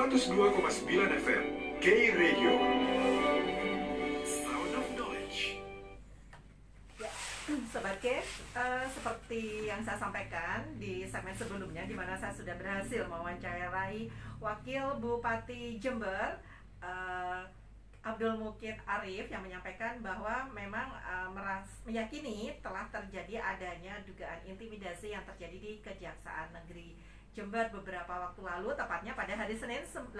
102,9 FM K Radio. Sound of Knowledge. Ya, Sobat K, seperti yang saya sampaikan di segmen sebelumnya, di mana saya sudah berhasil mewawancarai Wakil Bupati Jember, Abdul Mukid Arif, yang menyampaikan bahwa memang meyakini telah terjadi adanya dugaan intimidasi yang terjadi di Kejaksaan Negeri Jember beberapa waktu lalu, tepatnya pada hari Senin 14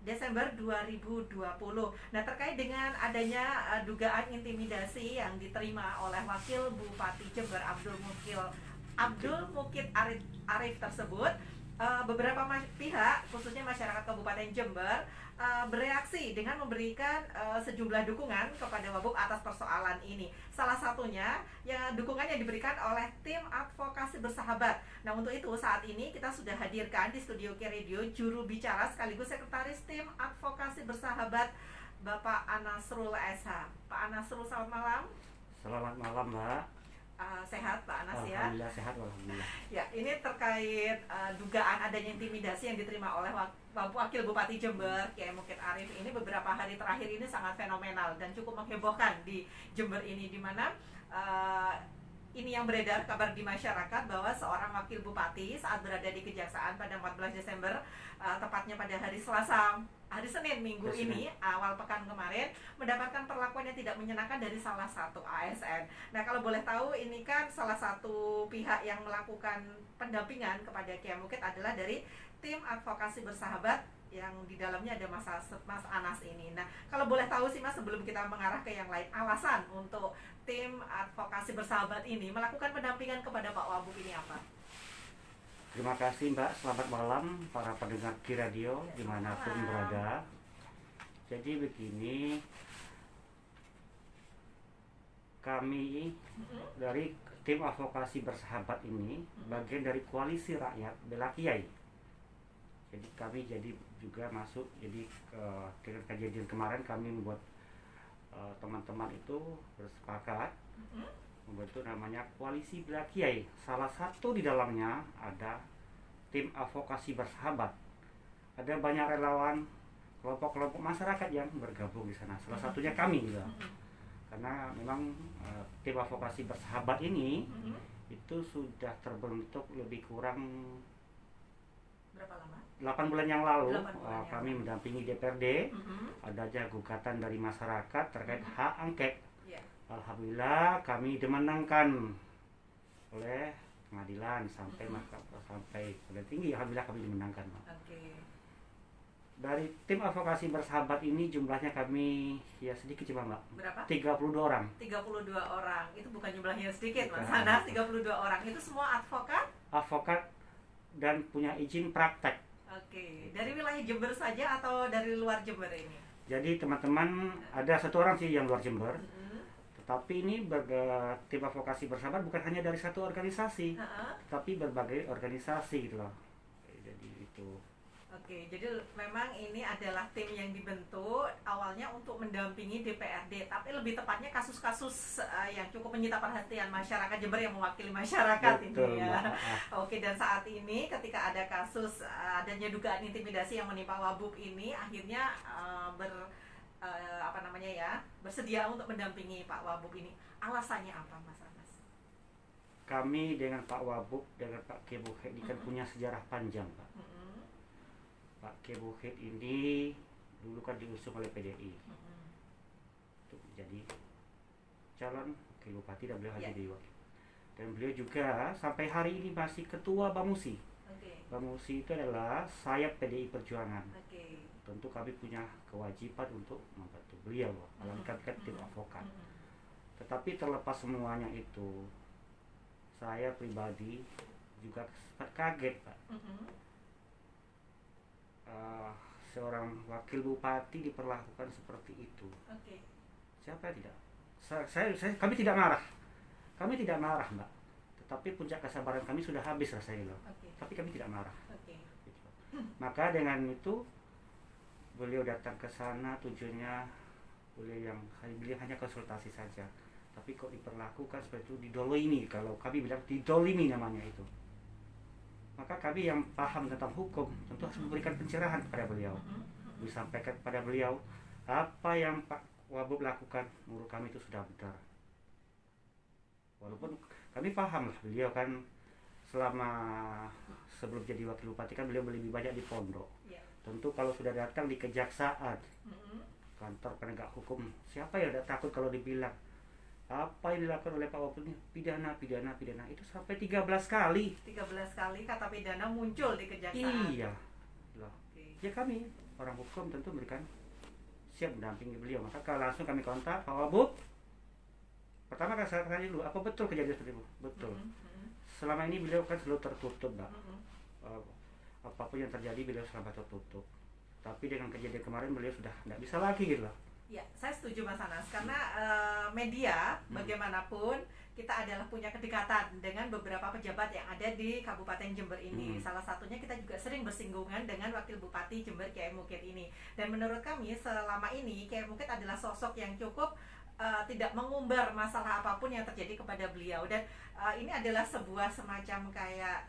Desember 2020. Nah, terkait dengan adanya dugaan intimidasi yang diterima oleh Wakil Bupati Jember Abdul Mukid Arif tersebut, beberapa pihak, khususnya masyarakat Kabupaten Jember, bereaksi dengan memberikan sejumlah dukungan kepada Wabub atas persoalan ini. Salah satunya yang dukungan yang diberikan oleh tim advokasi bersahabat. Nah, untuk itu saat ini kita sudah hadirkan di studio K Radio juru bicara sekaligus sekretaris tim advokasi bersahabat, Bapak Anasrul SH. Pak Anasrul, selamat malam. Selamat malam, Mbak. Sehat Pak Anas ya? Alhamdulillah sehat, alhamdulillah. Ya, ini terkait dugaan adanya intimidasi yang diterima oleh Wakil Bupati Jember, Kiai Mukid Arif. Ini beberapa hari terakhir ini sangat fenomenal dan cukup menghebohkan di Jember ini, di mana ini yang beredar kabar di masyarakat bahwa seorang wakil bupati saat berada di Kejaksaan pada 14 Desember, tepatnya pada hari Senin minggu ini, awal pekan kemarin, mendapatkan perlakuan yang tidak menyenangkan dari salah satu ASN. Nah, kalau boleh tahu, ini kan salah satu pihak yang melakukan pendampingan kepada Kiai Mukid adalah dari tim advokasi bersahabat yang di dalamnya ada Mas Anas ini. Nah, kalau boleh tahu sih Mas, sebelum kita mengarah ke yang lain, alasan untuk tim advokasi bersahabat ini melakukan pendampingan kepada Pak Wabub ini apa? Terima kasih, Mbak. Selamat malam para pendengar K Radio dimanapun berada. Jadi begini, kami dari tim advokasi bersahabat ini bagian dari koalisi rakyat bela Kiai. Jadi kami juga masuk, jadi dengan kejadian kemarin kami membuat teman-teman itu bersepakat membentuk namanya koalisi bela Kiai. Salah satu di dalamnya ada tim advokasi bersahabat. Ada banyak relawan, kelompok-kelompok masyarakat yang bergabung di sana. Salah satunya kami juga. Karena memang tim advokasi bersahabat ini itu sudah terbentuk lebih kurang berapa lama? 8 bulan yang lalu. Kami mendampingi DPRD. Adanya gugatan dari masyarakat terkait hak angket. Alhamdulillah kami dimenangkan oleh pengadilan sampai sampai pengadilan tinggi. Alhamdulillah kami dimenangkan. Dari tim advokasi bersahabat ini jumlahnya kami ya sedikit cuma, Mbak. Berapa? 32 orang. 32 orang. Itu bukan jumlahnya sedikit, Mas Anas. 32 orang. Itu semua advokat? Advokat dan punya izin praktek. Oke. Dari wilayah Jember saja atau dari luar Jember ini? Jadi teman-teman ada satu orang sih yang luar Jember. Tapi ini tim advokasi bersahabat bukan hanya dari satu organisasi, tapi berbagai organisasi gitu loh. Jadi itu. Oke, jadi memang ini adalah tim yang dibentuk awalnya untuk mendampingi DPRD, tapi lebih tepatnya kasus-kasus yang cukup menyita perhatian masyarakat Jember yang mewakili masyarakat. Betul, ini ya. Oke, dan saat ini ketika ada kasus adanya dugaan intimidasi yang menimpa Wabub ini, akhirnya bersedia untuk mendampingi Pak Wabub ini. Alasannya apa, Mas Anas? Kami dengan Pak Wabub, dengan Pak Kiai Mukid ini kan punya sejarah panjang, Pak. Pak Kiai Mukid ini dulu kan diusung oleh PDI untuk menjadi calon Wakil Bupati dan beliau jadi wakil. Dan beliau juga sampai hari ini masih ketua Bamusi. Bamusi itu adalah sayap PDI Perjuangan. Tentu kami punya kewajiban untuk membantu beliau dalam tim advokat. Tetapi terlepas semuanya itu, saya pribadi juga sempat kaget, Pak. Seorang wakil bupati diperlakukan seperti itu. Siapa yang tidak? Kami tidak marah. Kami tidak marah, Mbak. Tetapi puncak kesabaran kami sudah habis rasanya loh. Tapi kami tidak marah. Gitu. Maka dengan itu beliau datang ke sana, tujuannya beliau hanya konsultasi saja. Tapi kok diperlakukan seperti itu, didolimi, kalau kami bilang didolimi namanya itu. maka kami yang paham tentang hukum tentu harus memberikan pencerahan kepada beliau, disampaikan kepada beliau apa yang Pak Wabub lakukan menurut kami itu sudah benar. Walaupun kami paham lah beliau kan selama sebelum jadi wakil bupati kan beliau lebih banyak di pondok. Tentu kalau sudah datang di kejaksaan, kantor penegak hukum, siapa yang tidak takut kalau dibilang apa yang dilakukan oleh Pak Wabub ini pidana itu sampai 13 kali. 13 kali kata pidana muncul di kejaksaan. Iya. Loh. Ya kami orang hukum tentu memberikan siap mendampingi beliau. Maka kalau langsung kami kontak Pak Wabub. Pertama kan saya tanya dulu, apa betul kejadian seperti itu? Betul. Selama ini beliau kan selalu tertutup, Mbak. Apapun yang terjadi beliau selalu tertutup. Tapi dengan kejadian kemarin beliau sudah tidak bisa lagi gitu loh. Ya, saya setuju Mas Anas karena media bagaimanapun kita adalah punya kedekatan dengan beberapa pejabat yang ada di Kabupaten Jember ini. Salah satunya kita juga sering bersinggungan dengan Wakil Bupati Jember Kiai Mukid ini. Dan menurut kami selama ini Kiai Mukid adalah sosok yang cukup tidak mengumbar masalah apapun yang terjadi kepada beliau. Dan ini adalah sebuah semacam kayak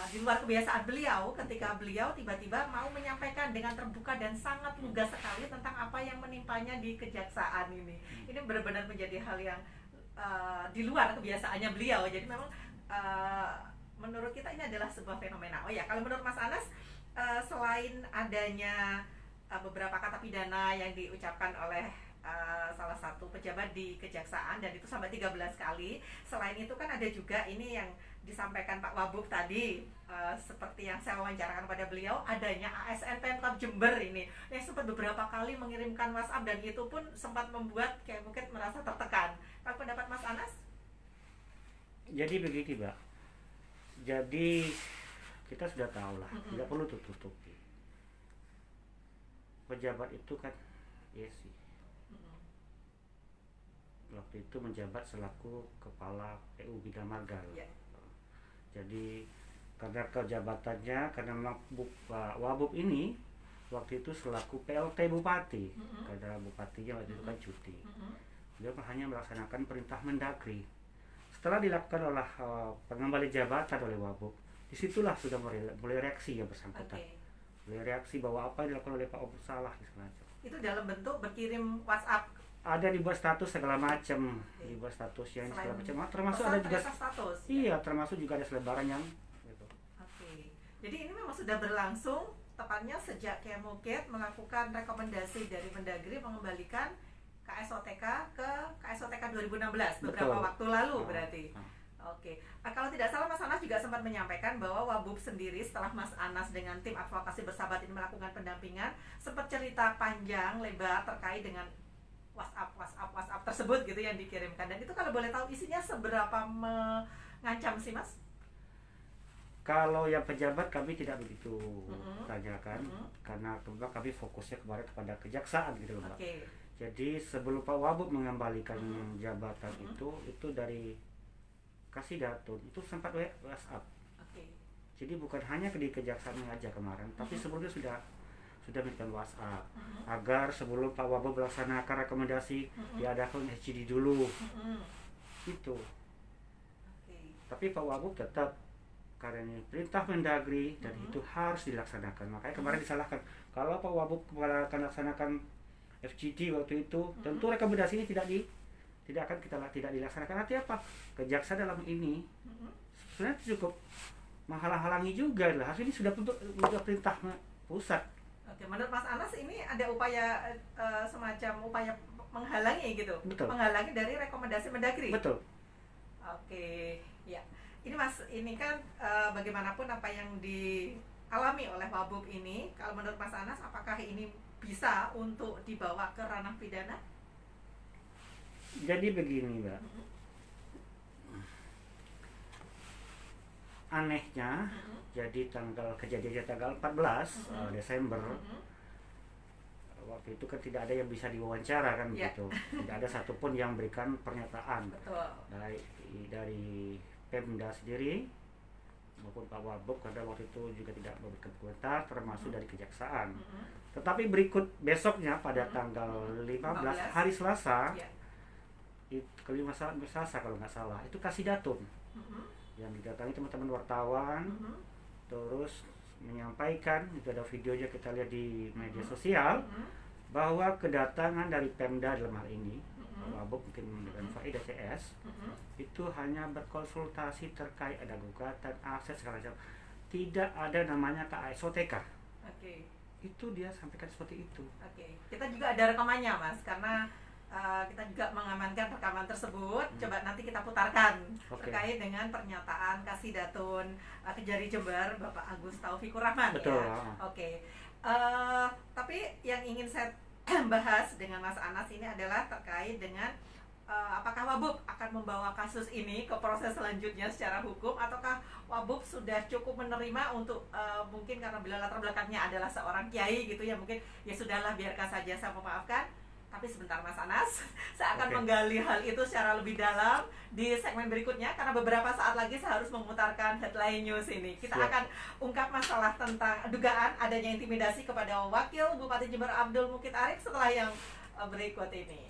di luar kebiasaan beliau ketika beliau tiba-tiba mau menyampaikan dengan terbuka dan sangat lugas sekali tentang apa yang menimpanya di kejaksaan ini. Ini benar-benar menjadi hal yang di luar kebiasaannya beliau. Jadi memang menurut kita ini adalah sebuah fenomena. Oh ya, kalau menurut Mas Anas selain adanya beberapa kata pidana yang diucapkan oleh salah satu pejabat di kejaksaan dan itu sampai 13 kali. Selain itu kan ada juga ini yang disampaikan Pak Wabub tadi, seperti yang saya wawancarakan pada beliau, adanya ASN Pemkab Jember ini yang sempat beberapa kali mengirimkan WhatsApp dan itu pun sempat membuat kayak mungkin merasa tertekan. Kalau pendapat Mas Anas? Jadi begitu, Mbak. Jadi kita sudah tahu lah, tidak perlu tutup-tutupi. Pejabat itu kan sih. Waktu itu menjabat selaku kepala PU Bidang Marga. Jadi karena kejabatannya, karena memang Pak Wabub ini waktu itu selaku PLT Bupati, karena bupatinya waktu itu kan cuti. Beliau hanya melaksanakan perintah Mendagri. Setelah dilakukan oleh pengembali jabatan oleh Wabub, disitulah sudah mulai reaksi yang bersangkutan. Mulai reaksi bahwa apa yang dilakukan oleh Pak Wabub salah. Itu dalam bentuk berkirim WhatsApp. Ada dibuat status segala macam, dibuat status yang segala macam, termasuk ada juga status. Iya, termasuk juga ada selebaran yang gitu. Jadi ini memang sudah berlangsung tepatnya sejak Kiai Mukid melakukan rekomendasi dari Mendagri mengembalikan KSOTK ke KSOTK 2016 beberapa waktu lalu berarti. Kalau tidak salah Mas Anas juga sempat menyampaikan bahwa Wabub sendiri setelah Mas Anas dengan tim advokasi bersahabat ini melakukan pendampingan sempat cerita panjang lebar terkait dengan WhatsApp tersebut gitu yang dikirimkan. Dan itu kalau boleh tahu isinya seberapa mengancam sih Mas? Kalau yang pejabat kami tidak begitu tanyakan, karena kami fokusnya kemarin kepada kejaksaan gitu Mbak. Jadi sebelum Pak Wabub mengembalikan jabatan itu dari Kasidatun itu sempat WhatsApp. Jadi bukan hanya di kejaksaan aja kemarin, tapi sebelumnya sudah memberikan WhatsApp agar sebelum Pak Wabub melaksanakan rekomendasi diadakan HCD dulu. Itu. Tapi Pak Wabub tetap karena ini perintah Mendagri dan itu harus dilaksanakan. Makanya kemarin disalahkan. Kalau Pak Wabub akan laksanakan FGD waktu itu, tentu rekomendasi ini tidak akan tidak dilaksanakan. Artinya apa? Kejaksaan dalam ini sebenarnya cukup menghalang-halangi juga lah. Hasil ini sudah perintah pusat. Menurut Mas Anas ini ada upaya semacam upaya menghalangi gitu. Betul. Menghalangi dari rekomendasi Mendagri. Betul. Ya. Ini Mas, ini kan bagaimanapun apa yang dialami oleh Wabub ini, kalau menurut Mas Anas apakah ini bisa untuk dibawa ke ranah pidana? Jadi begini, Mbak. Anehnya, jadi kejadiannya tanggal 14 Desember. Waktu itu kan tidak ada yang bisa diwawancara kan begitu. Tidak ada satupun yang berikan pernyataan. Betul. Dari Pemda sendiri maupun Pak Wabub karena waktu itu juga tidak memberikan komentar termasuk dari kejaksaan. Tetapi besoknya pada tanggal 15 hari Selasa, kelima Selasa kalau nggak salah, itu Kasidatun yang didatangi teman-teman wartawan terus menyampaikan, itu ada videonya kita lihat di media sosial, bahwa kedatangan dari Pemda dalam hal ini, Wabub mungkin dengan Faida CS, itu hanya berkonsultasi terkait ada gugatan, akses segala macam. Tidak ada namanya KASOTK. Oke. Itu dia sampaikan seperti itu. Oke. Kita juga ada rekamannya, Mas, karena kita juga mengamankan rekaman tersebut. Coba nanti kita putarkan terkait dengan pernyataan Kasidatun Kejari Jember, Bapak Agus Taufikur Rahman. Betul. Ya. Oke. Tapi yang ingin saya bahas dengan Mas Anas ini adalah terkait dengan apakah Wabub akan membawa kasus ini ke proses selanjutnya secara hukum, ataukah Wabub sudah cukup menerima untuk mungkin karena bila latar belakangnya adalah seorang kiai gitu ya, mungkin ya sudahlah biarkan saja, saya memaafkan. Tapi sebentar Mas Anas, saya akan menggali hal itu secara lebih dalam di segmen berikutnya, karena beberapa saat lagi saya harus memutarkan headline news ini. Kita akan ungkap masalah tentang dugaan adanya intimidasi kepada Wakil Bupati Jember Abdul Mukid Arif setelah yang berikut ini.